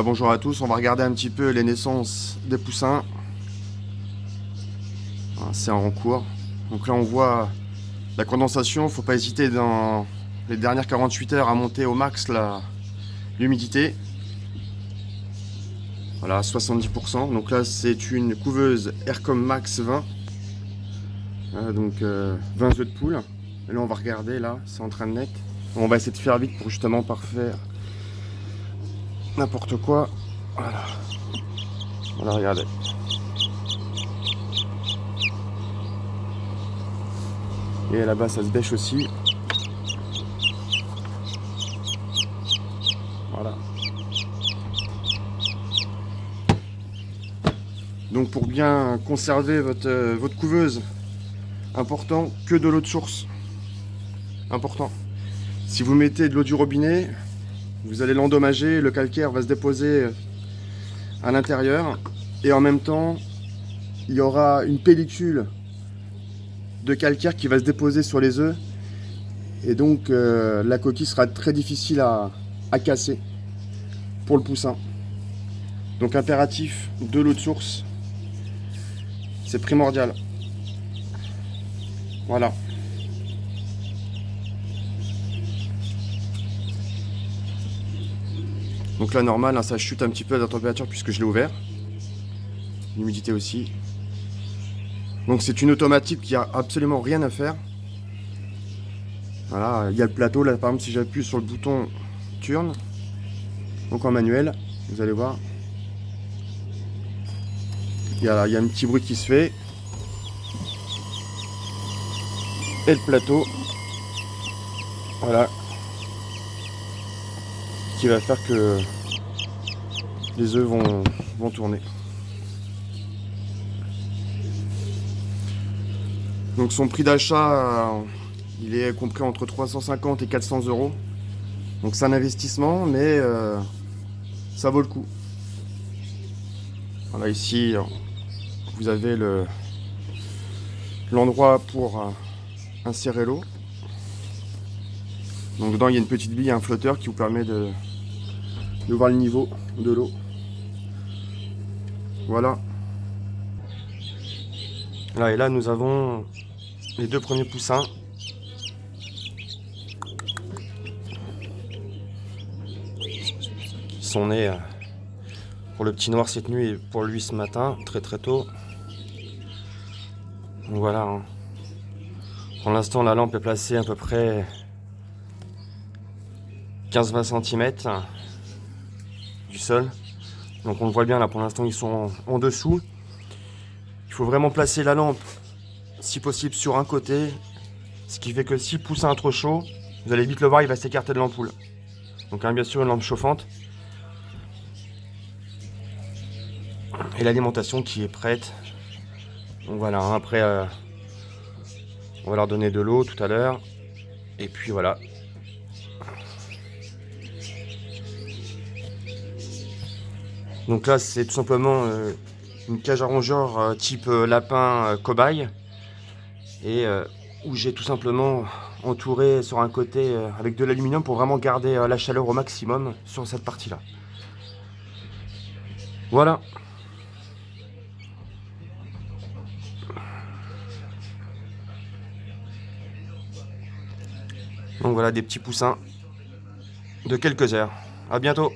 Bonjour à tous, on va regarder un petit peu les naissances des poussins. C'est en cours. Donc là on voit la condensation, faut pas hésiter dans les dernières 48 heures à monter au max l'humidité. Voilà, 70%. Donc là c'est une couveuse Aircom Max 20. Donc 20 œufs de poule. Et là on va regarder, là c'est en train de naître. On va essayer de faire vite pour justement pas faire n'importe quoi. Voilà, regardez. Et là-bas ça se bêche aussi. Voilà. Donc pour bien conserver votre couveuse, important, que de l'eau de source. Important. Si vous mettez de l'eau du robinet, vous allez l'endommager, le calcaire va se déposer à l'intérieur. Et en même temps, il y aura une pellicule de calcaire qui va se déposer sur les œufs. Et donc la coquille sera très difficile à casser pour le poussin. Donc impératif, de l'eau de source, c'est primordial. Voilà. Donc là normal, hein, ça chute un petit peu à la température puisque je l'ai ouvert. L'humidité aussi. Donc c'est une automatique qui a absolument rien à faire. Voilà, il y a le plateau là, par exemple si j'appuie sur le bouton turn, donc en manuel, vous allez voir. Il y a un petit bruit qui se fait. Et le plateau. Voilà. Qui va faire que les œufs vont tourner. Donc son prix d'achat, il est compris entre 350 et 400 euros. Donc c'est un investissement, mais ça vaut le coup. Voilà, ici, vous avez l'endroit pour insérer l'eau. Donc dedans, il y a une petite bille, un flotteur qui vous permet de voir le niveau de l'eau. Voilà. Là et là, nous avons les deux premiers poussins. Qui sont nés pour le petit noir cette nuit et pour lui ce matin, très tôt. Donc voilà. Hein. Pour l'instant, la lampe est placée à peu près 15-20 cm du sol. Donc on le voit bien là, pour l'instant ils sont en dessous. Il faut vraiment placer la lampe, si possible, sur un côté. Ce qui fait que si le poussin est trop chaud, vous allez vite le voir, il va s'écarter de l'ampoule. Donc bien sûr une lampe chauffante. Et l'alimentation qui est prête. Donc voilà, hein, après on va leur donner de l'eau tout à l'heure. Et puis voilà. Donc là c'est tout simplement une cage à rongeurs type lapin cobaye. Et où j'ai tout simplement entouré sur un côté avec de l'aluminium pour vraiment garder la chaleur au maximum sur cette partie là. Voilà. Donc voilà des petits poussins de quelques heures. À bientôt.